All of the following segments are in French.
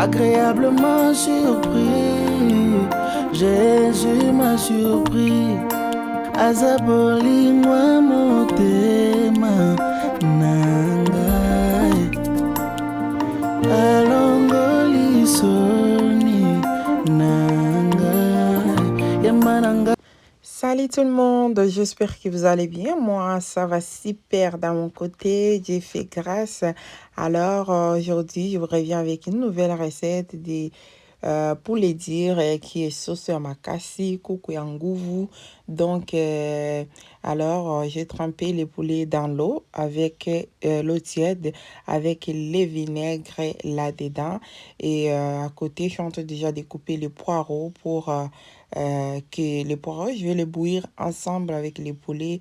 agréablement surpris. Jésus m'a surpris. Azaboli moi motema nangai alongoli soni nangai yamananga. Salut tout le monde, j'espère que vous allez bien. Moi, ça va super dans mon côté. J'ai fait grâce. Alors, aujourd'hui, je vous reviens avec une nouvelle recette de poulet dire qui est sauce à makassi, coucou yangouvou. Donc, j'ai trempé les poulets dans l'eau avec l'eau tiède, avec les vinaigres là-dedans. Et à côté, je suis en train déjà de couper les poireaux pour que les poireaux, je vais les bouillir ensemble avec les poulets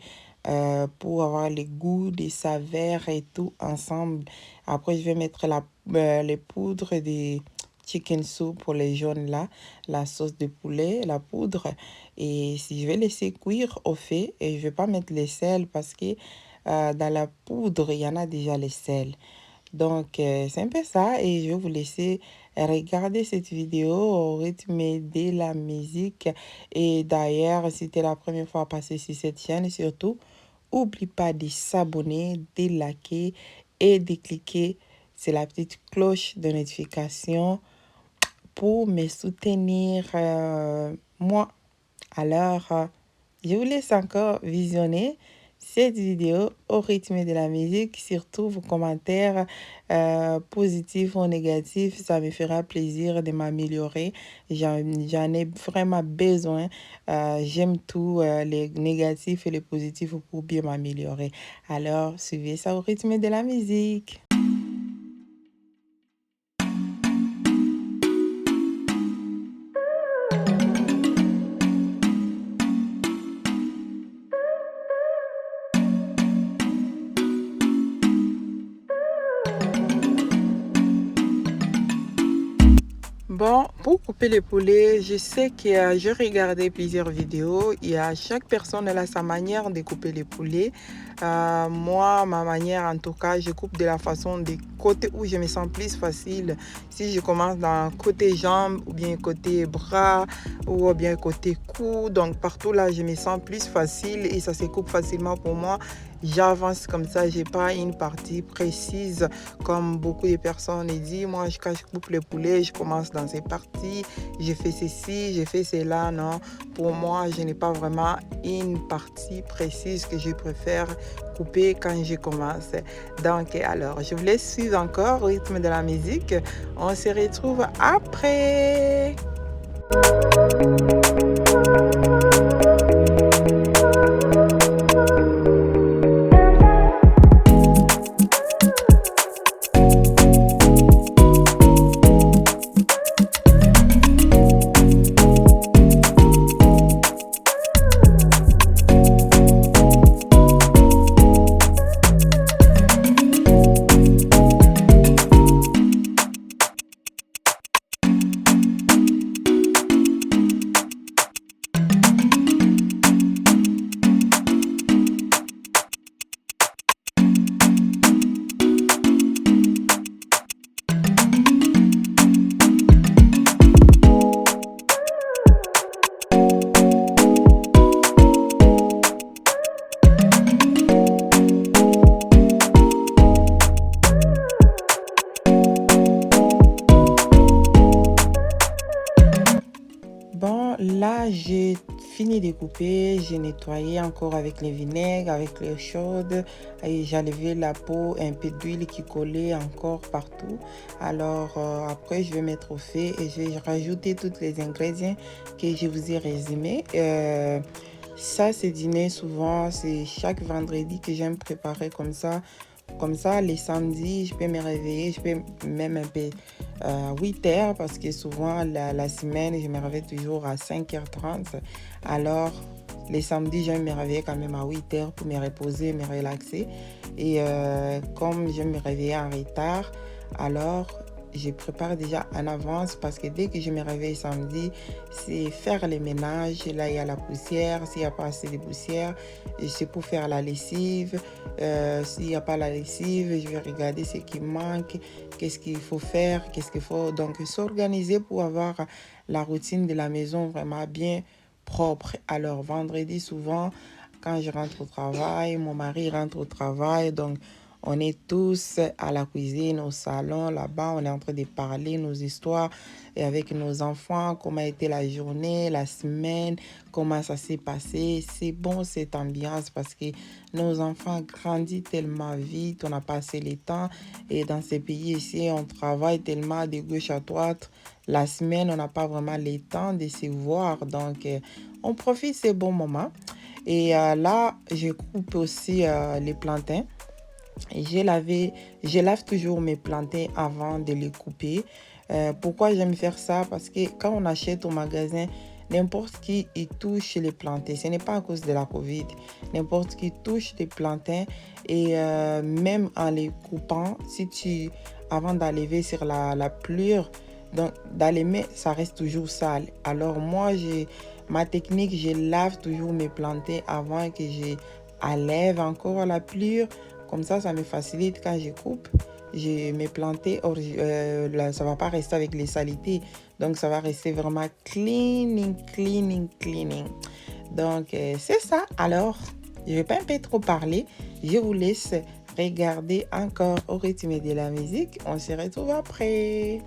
pour avoir les goûts, les saveurs et tout ensemble. Après, je vais mettre les poudres de chicken soup pour les jaunes là, la sauce de poulet, la poudre. Et si je vais laisser cuire au fait, et je vais pas mettre les sels parce que dans la poudre, il y en a déjà les sels. Donc, c'est un peu ça et je vais vous laisser regarder cette vidéo au rythme de la musique. Et d'ailleurs, si c'est la première fois à passer sur cette chaîne, surtout, n'oublie pas de s'abonner, de liker et de cliquer sur la petite cloche de notification pour me soutenir moi. Alors, je vous laisse encore visionner cette vidéo au rythme de la musique. Surtout vos commentaires positifs ou négatifs, ça me fera plaisir de m'améliorer. J'en ai vraiment besoin. J'aime tout, les négatifs et les positifs pour bien m'améliorer. Alors, suivez ça au rythme de la musique. Bon, pour couper les poulets, je sais que j'ai regardé plusieurs vidéos et chaque personne a sa manière de couper les poulets. Moi, ma manière en tout cas, je coupe de la façon des côtés où je me sens plus facile. Si je commence dans côté jambes ou bien côté bras ou bien côté cou, donc partout là, je me sens plus facile et ça se coupe facilement pour moi. J'avance comme ça, j'ai pas une partie précise comme beaucoup de personnes disent. Moi, quand je coupe le poulet, je commence dans ces parties, je fais ceci, je fais cela. Non, pour moi, je n'ai pas vraiment une partie précise que je préfère couper quand je commence. Donc, alors, je vous laisse suivre encore au rythme de la musique. On se retrouve après. Bon, là, j'ai fini de couper, j'ai nettoyé encore avec les vinaigres, avec l'eau chaude et j'ai enlevé la peau, un peu d'huile qui collait encore partout. Alors, après, je vais mettre au feu et je vais rajouter tous les ingrédients que je vous ai résumés. Ça, c'est dîner souvent, c'est chaque vendredi que j'aime préparer comme ça. Comme ça, les samedis, je peux me réveiller, je peux même un peu 8 heures parce que souvent la semaine, je me réveille toujours à 5h30. Alors, les samedis, j'aime me réveiller quand même à 8 heures pour me reposer, me relaxer. Et comme je me réveille en retard, alors je prépare déjà en avance parce que dès que je me réveille samedi, c'est faire les ménages. Là, il y a la poussière. S'il n'y a pas assez de poussière, c'est pour faire la lessive. S'il n'y a pas la lessive, je vais regarder ce qui manque, qu'est-ce qu'il faut faire, qu'est-ce qu'il faut. Donc, s'organiser pour avoir la routine de la maison vraiment bien propre. Alors, vendredi, souvent, quand je rentre au travail, mon mari rentre au travail, donc on est tous à la cuisine, au salon, là-bas, on est en train de parler nos histoires et avec nos enfants, comment a été la journée, la semaine, comment ça s'est passé. C'est bon cette ambiance parce que nos enfants grandissent tellement vite, on n'a pas assez le temps. Et dans ces pays ici, on travaille tellement de gauche à droite. La semaine, on n'a pas vraiment le temps de se voir. Donc, on profite de ces bons moments. Et là, je coupe aussi les plantains. Je lave toujours mes plantains avant de les couper. Pourquoi j'aime faire ça? Parce que quand on achète au magasin, n'importe qui y touche les plantains. Ce n'est pas à cause de la Covid. N'importe qui touche les plantains. Et même en les coupant, avant d'enlever sur la pelure, donc dans les mains, ça reste toujours sale. Alors moi, ma technique, je lave toujours mes plantains avant que je enlève encore la pelure. Comme ça me facilite quand je coupe. Mes plantains, ça ne va pas rester avec les saletés. Donc, ça va rester vraiment cleaning. Donc, c'est ça. Alors, je ne vais pas un peu trop parler. Je vous laisse regarder encore au rythme de la musique. On se retrouve après.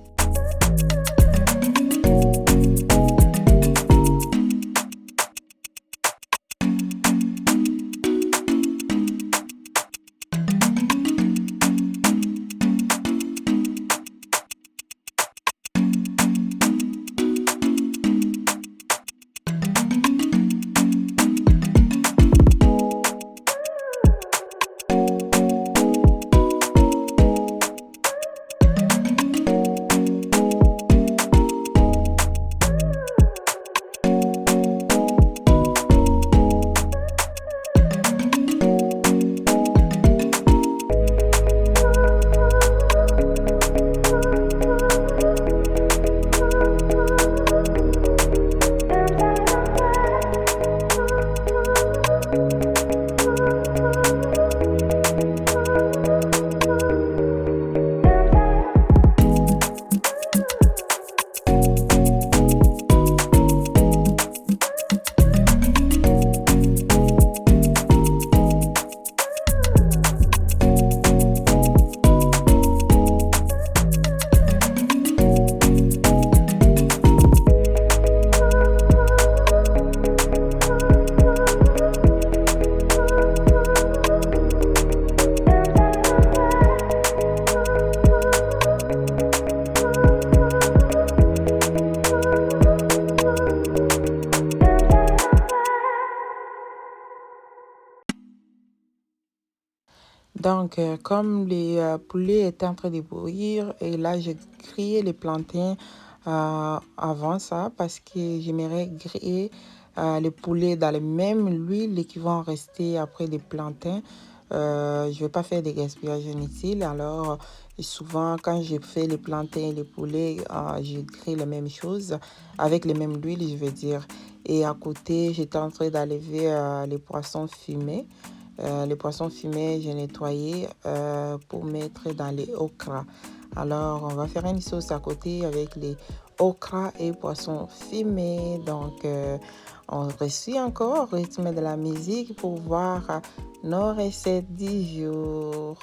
Donc, comme les poulets étaient en train de bouillir, et là, j'ai grillé les plantains avant ça parce que j'aimerais griller les poulets dans la même huile qui vont rester après les plantains. Je ne vais pas faire de gaspillage inutile. Alors, souvent, quand je fais les plantains et les poulets, je grille la même chose avec les mêmes huiles, je veux dire. Et à côté, j'étais en train d'enlever les poissons fumés. Les poissons fumés, j'ai nettoyé pour mettre dans les okras. Alors, on va faire une sauce à côté avec les okras et poissons fumés. Donc, on reçut encore au rythme de la musique pour voir nos recettes du jour.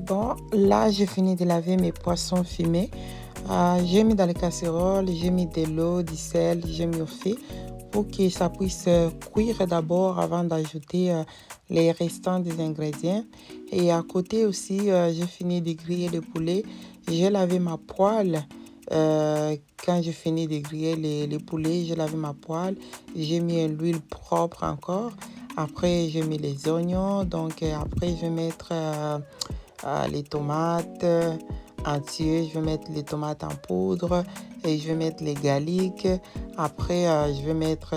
Bon, là, j'ai fini de laver mes poissons fumés. J'ai mis dans les casseroles, j'ai mis de l'eau, du sel, j'ai mis au feu pour que ça puisse cuire d'abord avant d'ajouter les restants des ingrédients. Et à côté aussi, j'ai fini de griller le poulet. J'ai lavé ma poêle. Quand j'ai fini de griller les poulets, j'ai lavé ma poêle. J'ai mis l'huile propre encore. Après, j'ai mis les oignons. Donc, après, je vais mettre les tomates entières. Je vais mettre les tomates en poudre et je vais mettre les garlics. Après, je vais mettre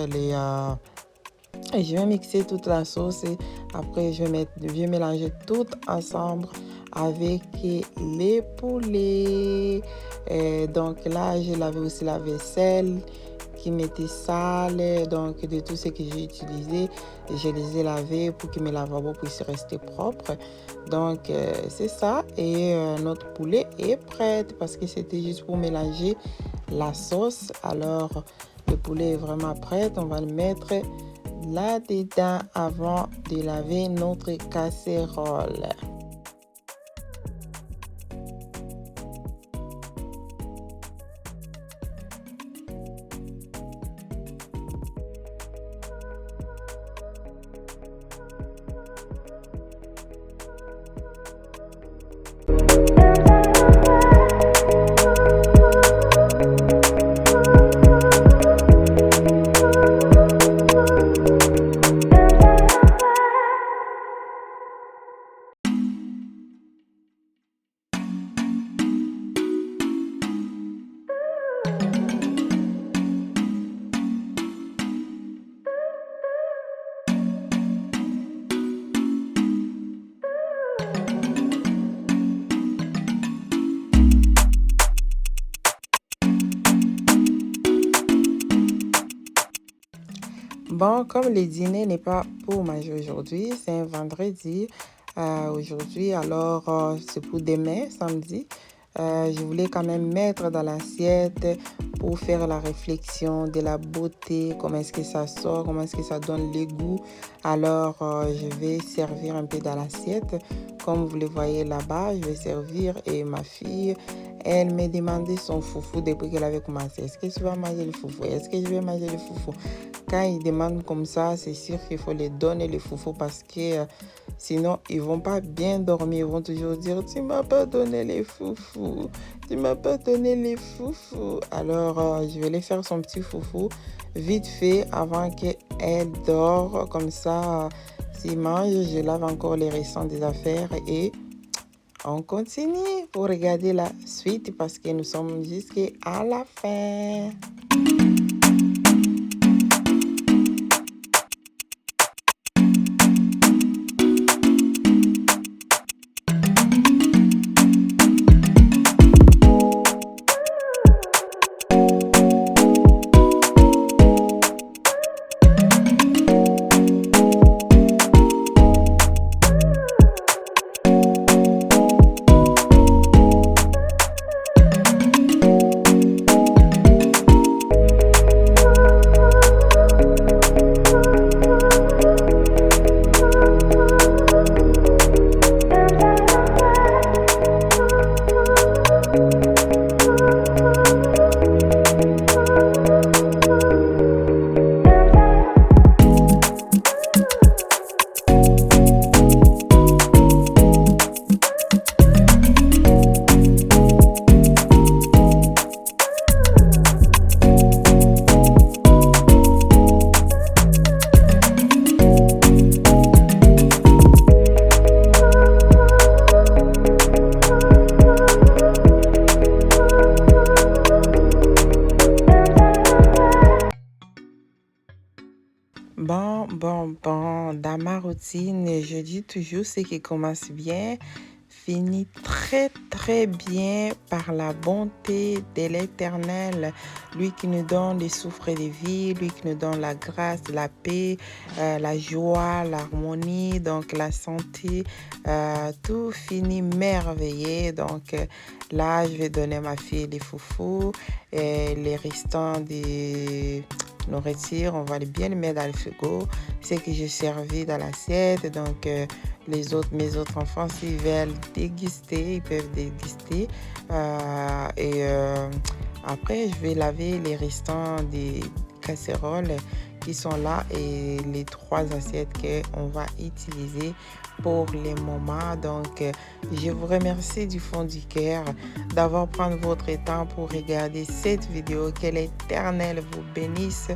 et je vais mixer toute la sauce et après je vais mélanger tout ensemble avec les poulets. Et donc là, j'ai lavé aussi la vaisselle qui m'était sale. Donc de tout ce que j'ai utilisé, je les ai lavés pour que mes lavabos puissent rester propres. Donc c'est ça. Et notre poulet est prêt parce que c'était juste pour mélanger la sauce. Alors le poulet est vraiment prêt. On va le mettre là-dedans avant de laver notre casserole. Bon, comme le dîner n'est pas pour manger aujourd'hui, c'est un vendredi aujourd'hui, alors c'est pour demain, samedi. Je voulais quand même mettre dans l'assiette pour faire la réflexion de la beauté, comment est-ce que ça sort, comment est-ce que ça donne les goûts. Alors, je vais servir un peu dans l'assiette. Comme vous le voyez là-bas, je vais servir et ma fille, elle m'a demandé son foufou depuis qu'elle avait commencé. Est-ce que tu vas manger le foufou? Est-ce que je vais manger le foufou? Quand ils demandent comme ça, c'est sûr qu'il faut les donner le foufou parce que sinon, ils ne vont pas bien dormir. Ils vont toujours dire, tu ne m'as pas donné les foufous. Tu ne m'as pas donné les foufous. Alors, je vais les faire son petit foufou vite fait avant qu'elle dort. Comme ça, s'il mange, je lave encore les restants des affaires et on continue pour regarder la suite parce que nous sommes jusqu'à la fin. Bon, dans ma routine, je dis toujours ce qui commence bien, finit très bien par la bonté de l'Éternel, lui qui nous donne les souffles de vie, lui qui nous donne la grâce, la paix, la joie, l'harmonie, donc la santé, tout finit merveilleux. Donc là, je vais donner à ma fille les foufous et les restants nourriture, on va bien les mettre dans le frigo. C'est que j'ai servi dans l'assiette. Donc, mes autres enfants, s'ils veulent déguster, ils peuvent déguster. Après, je vais laver les restants des casseroles qui sont là et les 3 assiettes qu'on va utiliser pour les moments. Donc, je vous remercie du fond du cœur d'avoir pris votre temps pour regarder cette vidéo. Que l'Éternel vous bénisse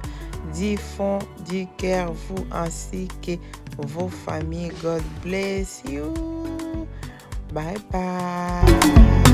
du fond du cœur, vous ainsi que vos familles. God bless you. Bye bye.